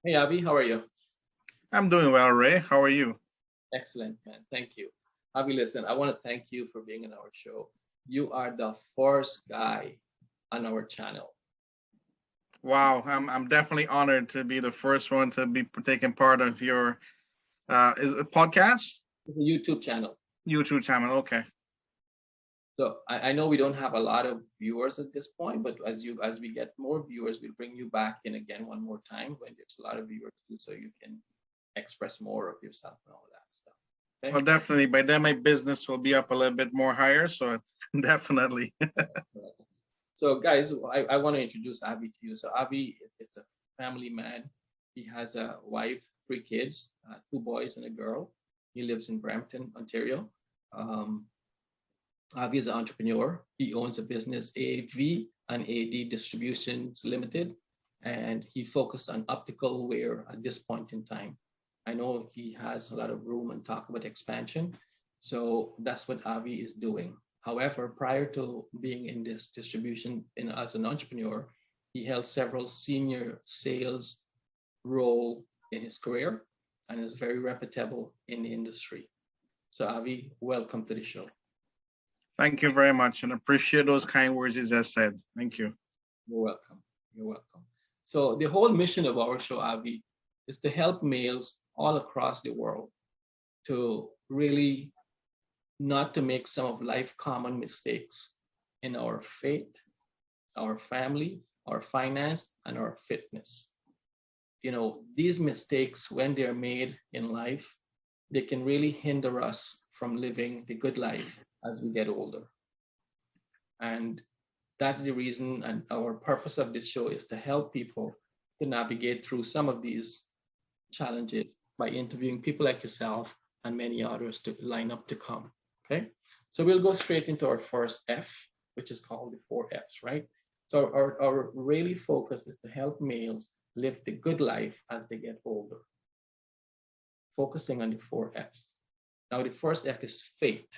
Hey, Avi, how are you? I'm doing well, Ray. How are you? Excellent, man. Thank you. Avi, listen, I want to thank you for being on our show. You are the first guy on our channel. Wow, I'm definitely honored to be the first one to be taking part of your is it podcast It's a YouTube channel. YouTube channel. Okay, So I know we don't have a lot of viewers at this point, but as we get more viewers, we'll bring you back in again one more time when there's a lot of viewers too, so you can express more of yourself and all that stuff. Okay. well, definitely by then my business will be up a little bit more higher. So definitely. Right. So, guys, I want to introduce Avi to you. So, Avi is a family man. He has a wife, three kids, two boys and a girl. He lives in Brampton, Ontario. Um, Avi is an entrepreneur. He owns a business, AV and AD Distributions Limited, and he focused on optical wear at this point in time. I know he has a lot of room and talk about expansion, so that's what Avi is doing. However, prior to being in this distribution as an entrepreneur, he held several senior sales role in his career and is very reputable in the industry. So Avi, welcome to the show. Thank you very much, and appreciate those kind words you just said. Thank you. You're welcome. You're welcome. So the whole mission of our show, Avi, is to help males all across the world to really not to make some of life common mistakes in our faith, our family, our finance, and our fitness. These mistakes, when they're made in life, they can really hinder us from living the good life as we get older. And that's the reason and our purpose of this show is to help people to navigate through some of these challenges by interviewing people like yourself and many others to line up to come. Okay. So we'll go straight into our first F, which is called the four F's, right? So our really focus is to help males live the good life as they get older, focusing on the four F's. Now, the first F is faith.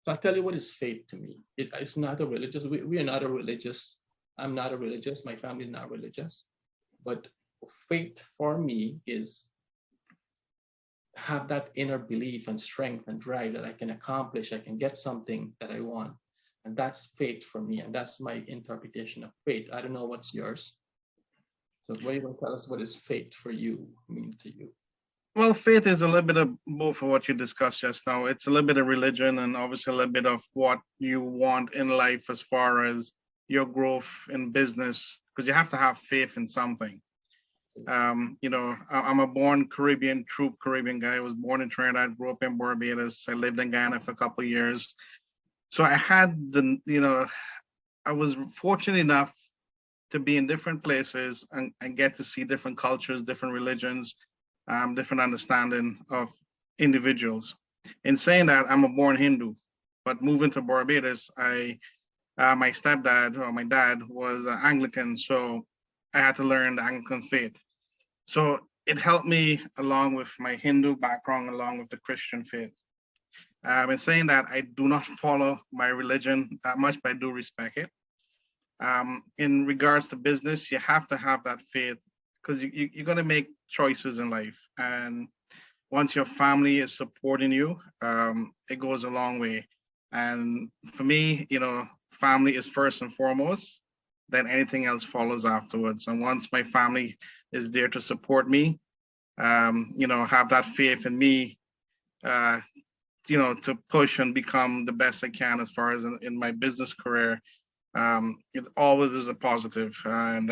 So I'll tell you what is faith to me. It's not a religious, we are not a religious, I'm not a religious, my family is not religious. But faith for me is have that inner belief and strength and drive that I can accomplish, I can get something that I want. And that's faith for me. And that's my interpretation of faith. I don't know what's yours. So what you want to tell us what is faith for you mean to you? Well, faith is a little bit of both of what you discussed just now. It's a little bit of religion and obviously a little bit of what you want in life as far as your growth in business, because you have to have faith in something. I'm a born Caribbean, true Caribbean guy. I was born in Trinidad, grew up in Barbados. I lived in Ghana for a couple of years. So I had I was fortunate enough to be in different places and get to see different cultures, different religions, different understanding of individuals. In saying that, I'm a born Hindu, but moving to Barbados, my stepdad or my dad was Anglican, so I had to learn the Anglican faith. So it helped me along with my Hindu background, along with the Christian faith. In saying that, I do not follow my religion that much, but I do respect it. In regards to business, you have to have that faith because you're going to make choices in life. And once your family is supporting you, it goes a long way. And for me, family is first and foremost, then anything else follows afterwards. And once my family is there to support me, have that faith in me, uh, to push and become the best I can as far as in my business career. It always is a positive, and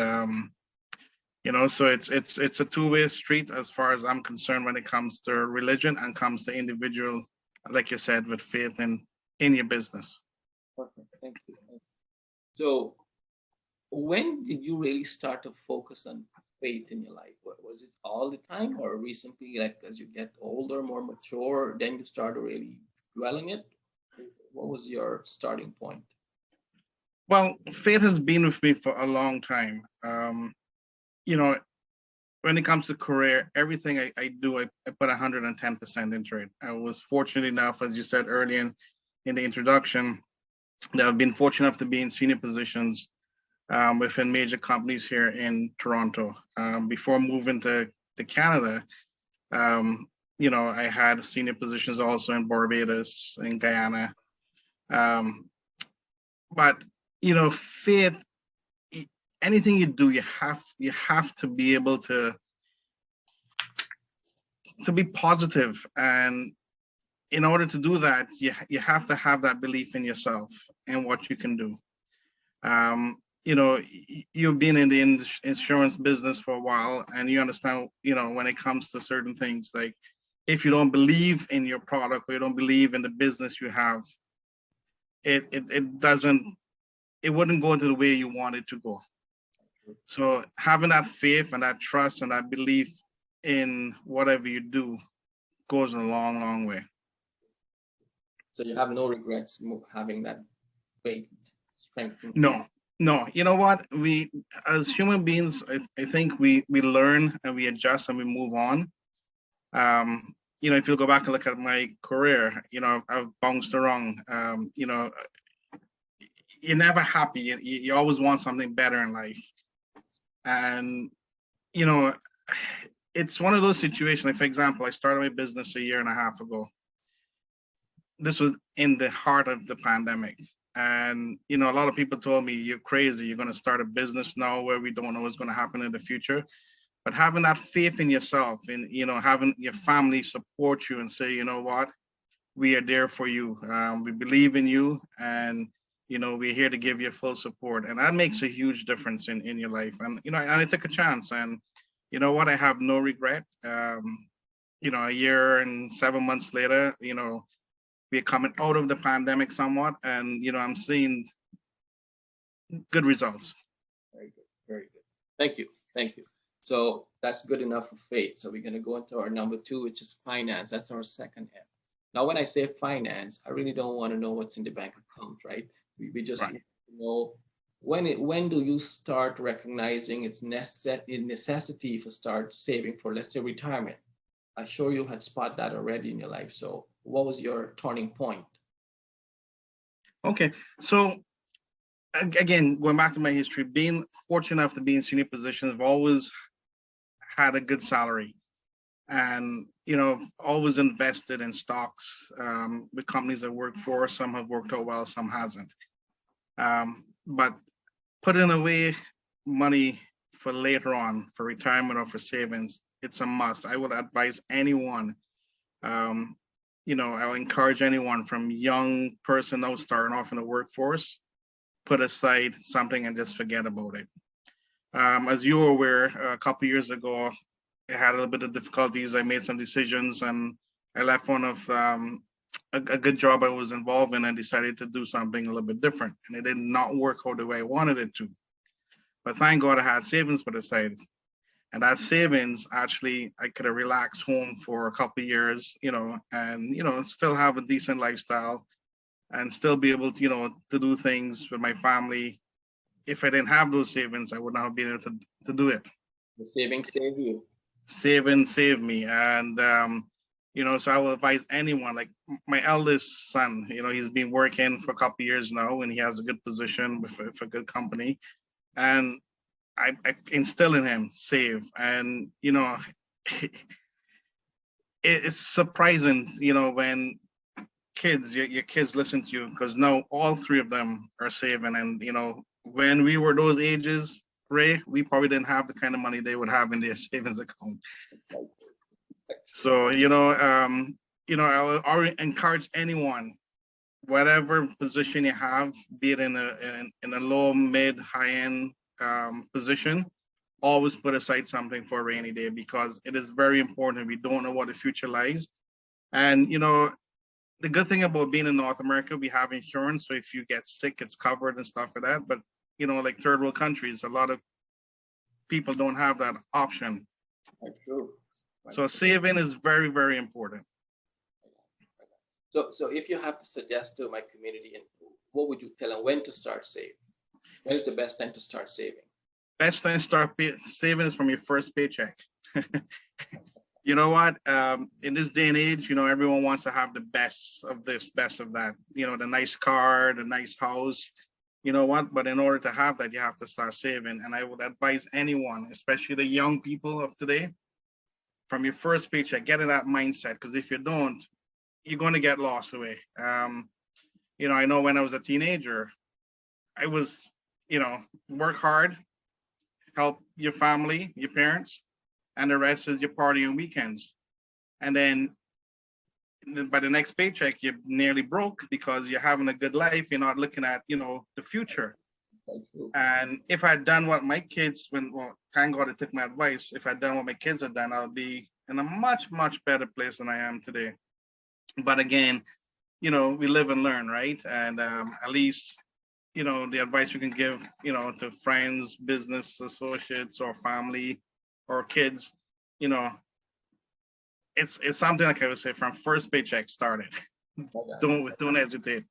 so it's a two-way street as far as I'm concerned when it comes to religion and comes to individual, like you said, with faith in your business. Perfect. Thank you. So when did you really start to focus on faith in your life? Was it all the time or recently, like as you get older, more mature, then you started really dwelling it? What was your starting point? Well, faith has been with me for a long time. You know, when it comes to career, everything I do, I put 110% into it. I was fortunate enough, as you said earlier in the introduction, that I've been fortunate enough to be in senior positions within major companies here in Toronto. Before moving to Canada, um, I had senior positions also in Barbados, in Guyana. Um, but faith, anything you do, you have to be able to be positive, and in order to do that, you have to have that belief in yourself and what you can do. You've been in the insurance business for a while, and you understand, when it comes to certain things, like if you don't believe in your product or you don't believe in the business you have, it doesn't, it wouldn't go into the way you want it to go. So having that faith and that trust and that belief in whatever you do goes a long, long way. So you have no regrets having that faith, strength. No, no. You know what? We, as human beings, I think we learn and we adjust and we move on. If you go back and look at my career, I've bounced around. You're never happy. You always want something better in life. And, it's one of those situations. Like, for example, I started my business a year and a half ago. This was in the heart of the pandemic. And, a lot of people told me, you're crazy. You're going to start a business now where we don't know what's going to happen in the future. But having that faith in yourself and, having your family support you and say, you know what, we are there for you. We believe in you, and, we're here to give you full support. And that makes a huge difference in your life. And, and I took a chance, and you know what, I have no regret. A year and 7 months later, we're coming out of the pandemic somewhat, and, I'm seeing good results. Very good. Very good. Thank you. Thank you. So that's good enough for faith. So we're going to go into our number 2, which is finance. That's our second F. Now, when I say finance, I really don't want to know what's in the bank account, right? We just Right. know when do you start recognizing its necessity for start saving for, let's say, retirement? I'm sure you had spot that already in your life. So what was your turning point? Okay. So again, going back to my history, being fortunate enough to be in senior positions, I've always had a good salary, and always invested in stocks with companies I work for. Some have worked out well, some hasn't. But putting away money for later on, for retirement or for savings, it's a must. I would advise anyone. I'll encourage anyone from young person now starting off in the workforce, put aside something and just forget about it. As you were aware, a couple years ago, I had a little bit of difficulties. I made some decisions, and I left one of a good job I was involved in and decided to do something a little bit different. And it did not work out the way I wanted it to. But thank God I had savings put aside. And that savings, actually, I could have relaxed home for a couple of years, and, still have a decent lifestyle and still be able to, to do things with my family. If I didn't have those savings, I would not have been able to do it. The savings save you. Saving saved me. And, so I will advise anyone, like my eldest son, he's been working for a couple of years now, and he has a good position with a good company. And I instill in him save. And, it's surprising, when your kids listen to you, because now all 3 of them are saving. And, when we were those ages, Ray, we probably didn't have the kind of money they would have in their savings account. So, I will encourage anyone, whatever position you have, be it in a low, mid, high end position, always put aside something for a rainy day, because it is very important. We don't know what the future lies. And, the good thing about being in North America, we have insurance. So if you get sick, it's covered and stuff like that. But, like third world countries, a lot of people don't have that option. True. So saving is very, very important. So if you have to suggest to my community, and what would you tell them when to start saving? When is the best time to start saving? Best time to start saving is from your first paycheck. You know what? In this day and age, everyone wants to have the best of this, best of that. The nice car, the nice house. You know what? But in order to have that, you have to start saving. And I would advise anyone, especially the young people of today, from your first paycheck, get in that mindset. Because if you don't, you're going to get lost away. I know when I was a teenager, I was, work hard, help your family, your parents, and the rest is your party on weekends. And then by the next paycheck, you're nearly broke because you're having a good life. You're not looking at, the future. Thank you. And if I'd done what my kids, thank God I took my advice. If I'd done what my kids had done, I'll be in a much, much better place than I am today. But again, we live and learn, right? And at least, the advice we can give, to friends, business associates, or family, or kids, you know, it's something like I would say from first paycheck started. Okay. Don't hesitate.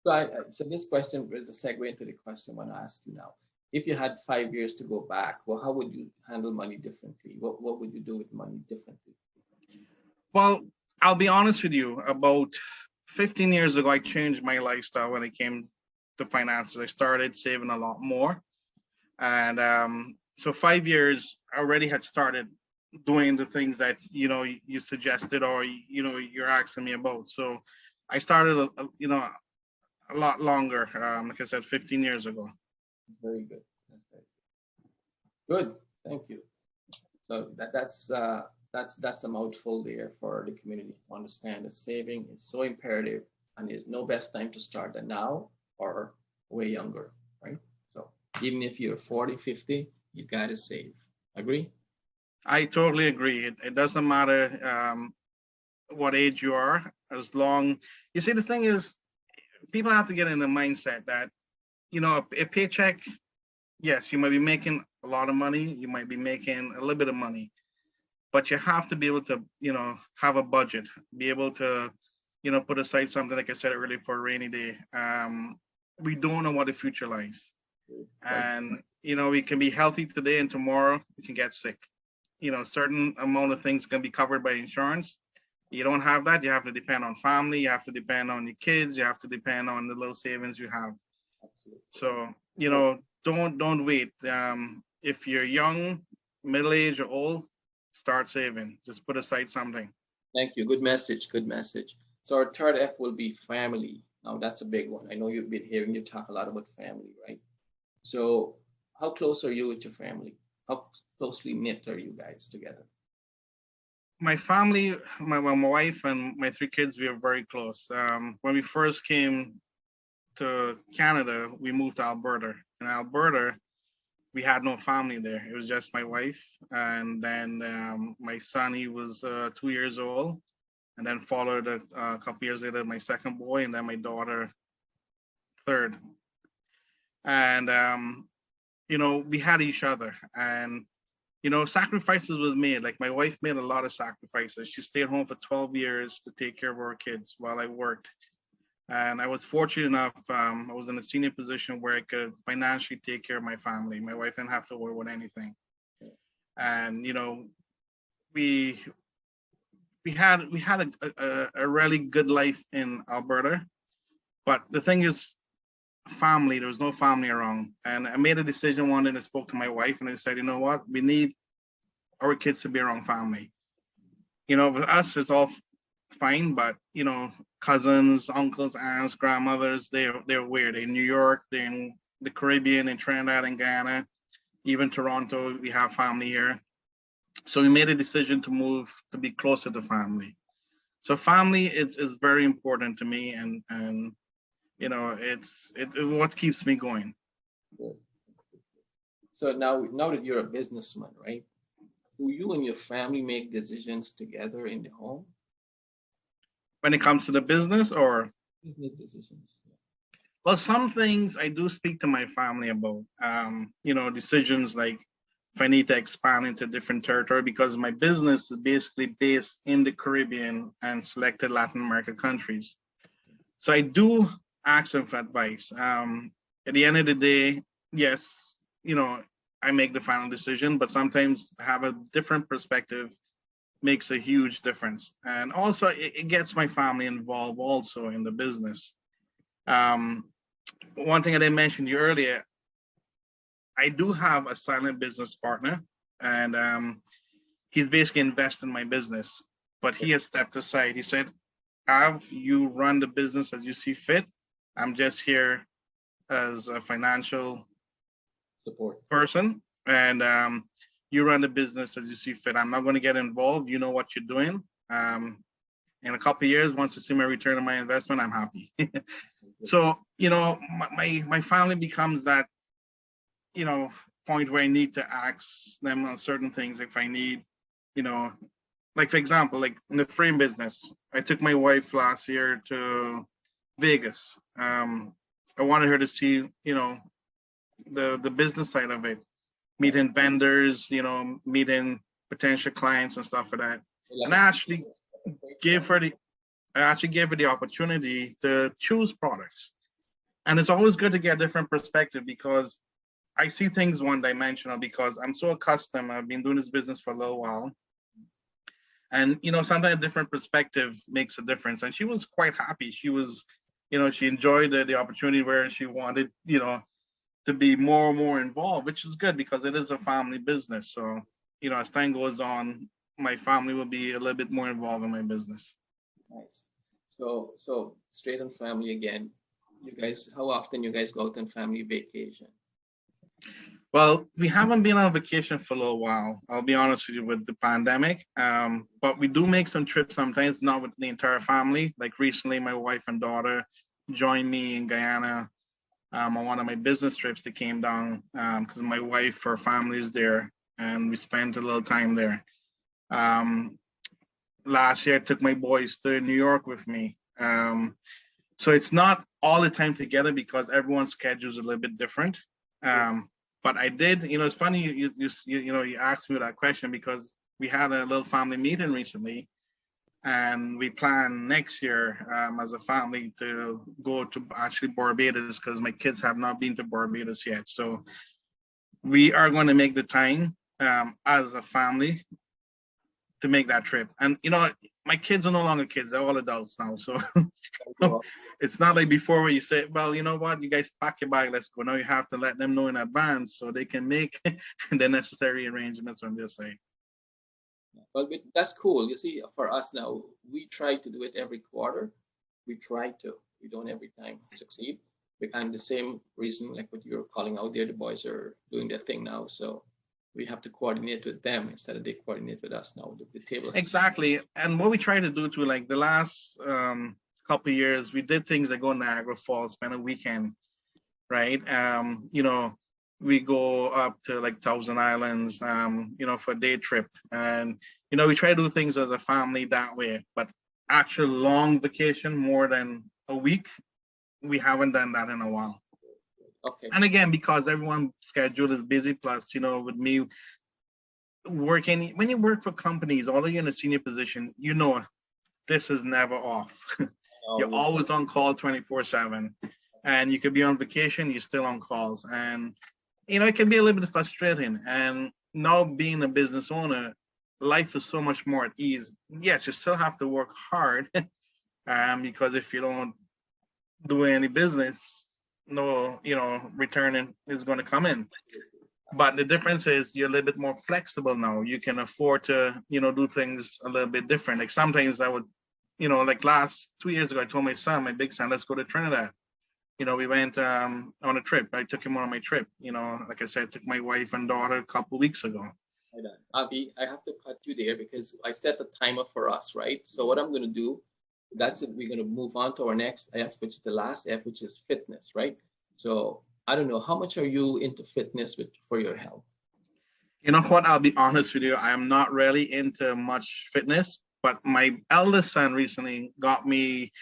So this question is a segue into the question I want to ask you now. If you had 5 years to go back, well, how would you handle money differently? What would you do with money differently? Well, I'll be honest with you. About 15 years ago, I changed my lifestyle when it came to finances. I started saving a lot more, and so 5 years I already had started doing the things that you suggested, or you're asking me about. So I started a lot longer, like I said, 15 years ago. Very good. That's very good. Thank you. So that's a mouthful there for the community to understand that saving is so imperative, and there's no best time to start than now or way younger, right? So even if you're 40, 50, you gotta save. Agree? I totally agree. It doesn't matter what age you are, as long you see the thing is people have to get in the mindset that a paycheck, yes, you might be making a lot of money, you might be making a little bit of money, but you have to be able to have a budget, be able to put aside something, like I said earlier, for a rainy day. We don't know what the future lies, Right. and we can be healthy today and tomorrow we can get sick. Certain amount of things can be covered by insurance. You don't have that, you have to depend on family, you have to depend on your kids, you have to depend on the little savings you have. Absolutely. So Oh, don't wait. If you're young, middle age, or old, start saving. Just put aside something. thank you. Good message. Good message. So our third F will be family. Now that's a big one. I know you've been hearing you talk a lot about family, right? So how close are you with your family? How closely knit are you guys together? My family, my wife and my three kids, we are very close. When we first came to Canada, we moved to Alberta. In Alberta, we had no family there. It was just my wife, and then my son. He was 2 years old, and then followed a couple years later my second boy, and then my daughter third. And we had each other, and sacrifices was made. Like my wife made a lot of sacrifices. She stayed home for 12 years to take care of our kids while I worked. And I was fortunate enough, I was in a senior position where I could financially take care of my family. My wife didn't have to worry about anything. And, we we had a really good life in Alberta. But the thing is, family, there was no family around. And I made a decision one day and I spoke to my wife and I said, you know what, we need our kids to be around family. With us, it's all fine, but cousins, uncles, aunts, grandmothers, they're weird. They're in New York, they're in the Caribbean, in Trinidad and Ghana, even Toronto. We have family here, so we made a decision to move to be closer to family. So family is very important to me, and it's what keeps me going. Good. So now that you're a businessman, right? Do you and your family make decisions together in the home? When it comes to the business, or Business decisions. well, some things I do speak to my family about. Decisions like if I need to expand into different territory, because my business is basically based in the Caribbean and selected Latin America countries. So I do ask them for advice. At the end of the day, yes, I make the final decision, but sometimes have a different perspective makes a huge difference. And also it gets my family involved also in the business. Um, One thing that I mentioned you earlier, I do have a silent business partner, and he's basically invested in my business. But he has stepped aside. He said, "Have you run the business as you see fit? I'm just here as a financial Support. person, and you run the business as you see fit. I'm not going to get involved. You know what you're doing. Um, in a couple of years, once you see my return on my investment, I'm happy." So, my family becomes that, you know, point where I need to ask them on certain things if I need, you know, like for example, like in the frame business, I took my wife last year to Vegas. I wanted her to see, the business side of it, Right. meeting vendors, meeting potential clients and stuff like that. Like And experience. Great gave stuff. her the I actually gave her the opportunity to choose products. And it's always good to get a different perspective because I see things one dimensional because I'm so accustomed. I've been doing this business for a little while. And sometimes a different perspective makes a difference. And she was quite happy. She enjoyed the opportunity where she wanted, to be more and more involved, which is good because it is a family business. So, as time goes on, my family will be a little bit more involved in my business. Nice. So straight on family again. You guys, how often you guys go out on family vacation? Well, we haven't been on vacation for a little while. I'll be honest with you with the pandemic. But we do make some trips sometimes, not with the entire family. Like recently, my wife and daughter joined me in Guyana on one of my business trips that came down because my wife, her family is there, and we spent a little time there. Um, Last year, I took my boys to New York with me. So it's not all the time together because everyone's schedule is a little bit different. Um, but I did, it's funny you asked me that question because we had a little family meeting recently, and we plan next year as a family to go to actually Barbados because my kids have not been to Barbados yet. So we are going to make the time as a family to make that trip. And my kids are no longer kids; they're all adults now. So it's not like before where you say, well, you know what, you guys pack your bag, let's go. Now you have to let them know in advance so they can make the necessary arrangements on their side. Well, that's cool. You see, for us now, we try to do it every quarter. We try to. We don't every time succeed. And the same reason, like what you're calling out there, the boys are doing their thing now. So we have to coordinate with them instead of they coordinate with us now. The table has. Exactly. And what we try to do too, like the last couple of years, we did things like go Niagara Falls, spend a weekend, right? We go up to like Thousand Islands, for a day trip. And, we try to do things as a family that way. But actual long vacation, more than a week, we haven't done that in a while. Okay. And again, because everyone's schedule is busy, plus, with me working, when you work for companies, although you're in a senior position, this is never off. You're always on call 24/7. And you could be on vacation, you're still on calls. And, it can be a little bit frustrating. And now being a business owner, life is so much more at ease. Yes, you still have to work hard because if you don't do any business, no, returning is going to come in. But the difference is you're a little bit more flexible now. You can afford to, do things a little bit different. Like sometimes I would, like last 2 years ago, I told my son, my big son, let's go to Trinidad. We went on a trip. I took him on my trip. Like I said, I took my wife and daughter a couple of weeks ago. Avi, I have to cut you there because I set the timer for us, right? So what I'm going to do, that's it. We're going to move on to our next F, which is the last F, which is fitness, right? So I don't know, how much are you into fitness for your health? You know what? I'll be honest with you. I am not really into much fitness, but my eldest son recently got me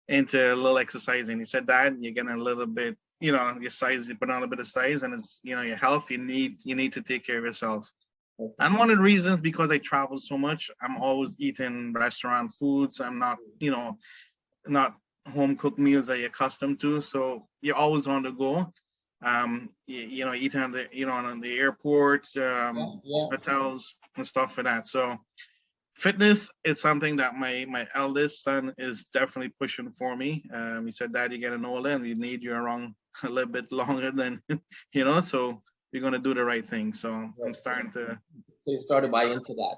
into a little exercising. He said, "Dad, you're getting a little bit, your size, you put on a little bit of size, and it's, your health. You need to take care of yourself." Okay. And one of the reasons because I travel so much, I'm always eating restaurant foods. I'm not, not home cooked meals that you're accustomed to. So you're always on the go. Eating on the airport, hotels and stuff for that. So Fitness is something that my eldest son is definitely pushing for me. He said, "Dad, you're getting older, and we need you around a little bit longer than So you're gonna do the right thing." So I'm starting to. So you started buy into that.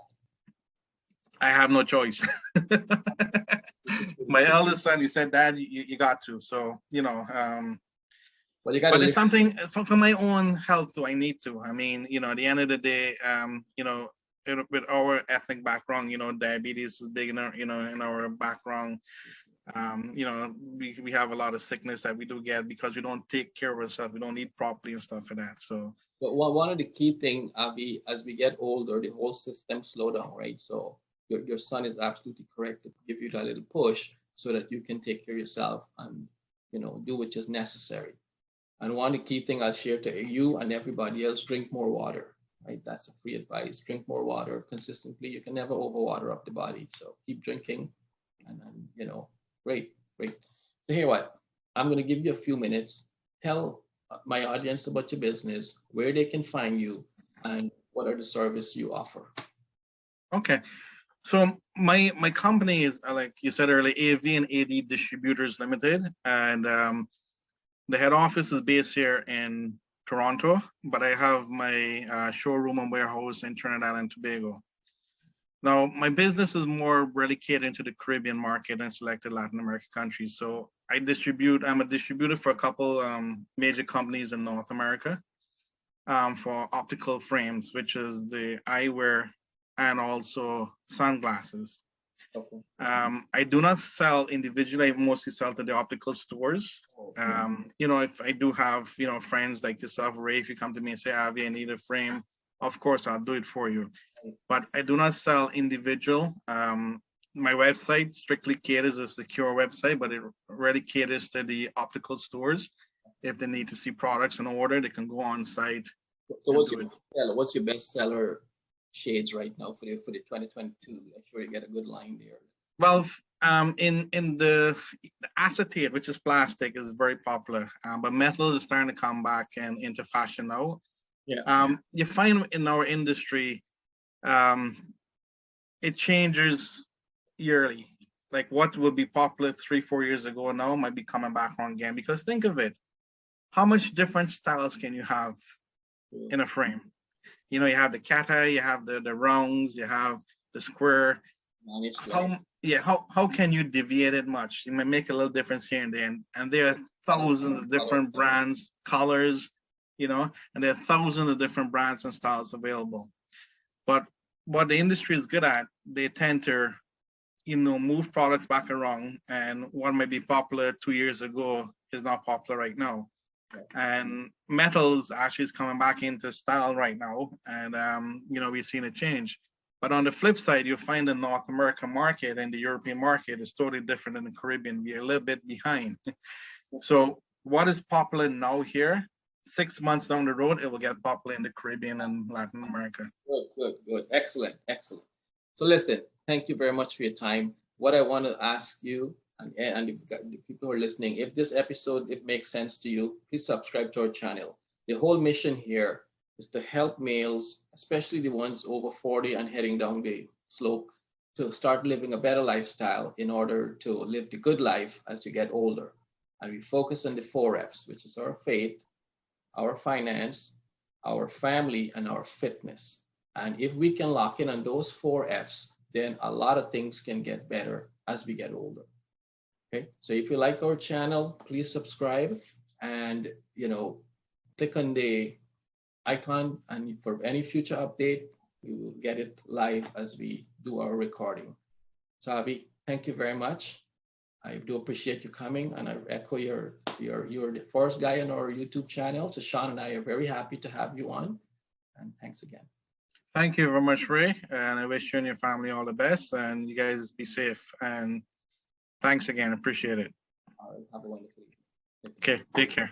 I have no choice. My eldest son, he said, "Dad, you got to." So Well, you got to but it's listen. something for my own health too. I need to. I mean, at the end of the day, with our ethnic background, diabetes is big in our background. We have a lot of sickness that we do get because we don't take care of ourselves. We don't eat properly and stuff like that. So But one of the key things, Avi, as we get older, the whole system slow down, right? So your son is absolutely correct to give you that little push so that you can take care of yourself and do what is necessary. And one of the key thing I'll share to you and everybody else: drink more water. Right? That's a free advice. Drink more water consistently. You can never overwater up the body. So keep drinking, and great, great. So here what? I'm going to give you a few minutes. Tell my audience about your business, where they can find you, and what are the services you offer. okay. So my company is like you said earlier, AV and AD Distributors Limited, and the head office is based here in Toronto, but I have my showroom and warehouse in Trinidad and Tobago. Now, my business is more really catering to the Caribbean market and selected Latin American countries. So I'm a distributor for a couple major companies in North America for optical frames, which is the eyewear and also sunglasses. Okay. I do not sell individually. I mostly sell to the optical stores. If I do have, friends like yourself, Ray, if you come to me and say, Avi, I need a frame, of course, I'll do it for you. But I do not sell individual. My website strictly caters a secure website, but it really caters to the optical stores. If they need to see products in order, they can go on site. So what's your best seller shades right now for the 2022? I'm sure you get a good line there. Well, in the acetate, which is plastic, is very popular, but metal is starting to come back and into fashion now. Yeah. You find in our industry, it changes yearly. Like what would be popular 3-4 years ago now might be coming back on again. Because think of it, how much different styles can you have in a frame? You have the cat eye, you have the rounds, you have the square. How can you deviate it much? You might make a little difference here and there, and there are thousands of different brands, colors, and there are thousands of different brands and styles available. But what the industry is good at, they tend to, move products back around, and what might be popular 2 years ago is not popular right now. And metals actually is coming back into style right now, and we've seen a change. But on the flip side, you'll find the North American market and the European market is totally different than the Caribbean. We're a little bit behind. So what is popular now here, 6 months down the road, it will get popular in the Caribbean and Latin America. Good. Excellent. So listen, thank you very much for your time. What I want to ask you and the people who are listening, if this episode, it makes sense to you, please subscribe to our channel. The whole mission here is to help males, especially the ones over 40 and heading down the slope, to start living a better lifestyle in order to live the good life as you get older. And we focus on the 4Fs, which is our faith, our finance, our family, and our fitness. And if we can lock in on those 4Fs, then a lot of things can get better as we get older. Okay, so if you like our channel, please subscribe and click on the icon, and for any future update, we will get it live as we do our recording. So Avi, thank you very much. I do appreciate you coming, and I echo you're the first guy on our YouTube channel. So Sean and I are very happy to have you on, and thanks again. Thank you very much, Ray, and I wish you and your family all the best, and you guys be safe, and thanks again. Appreciate it. All right, have a wonderful evening. Okay, take care.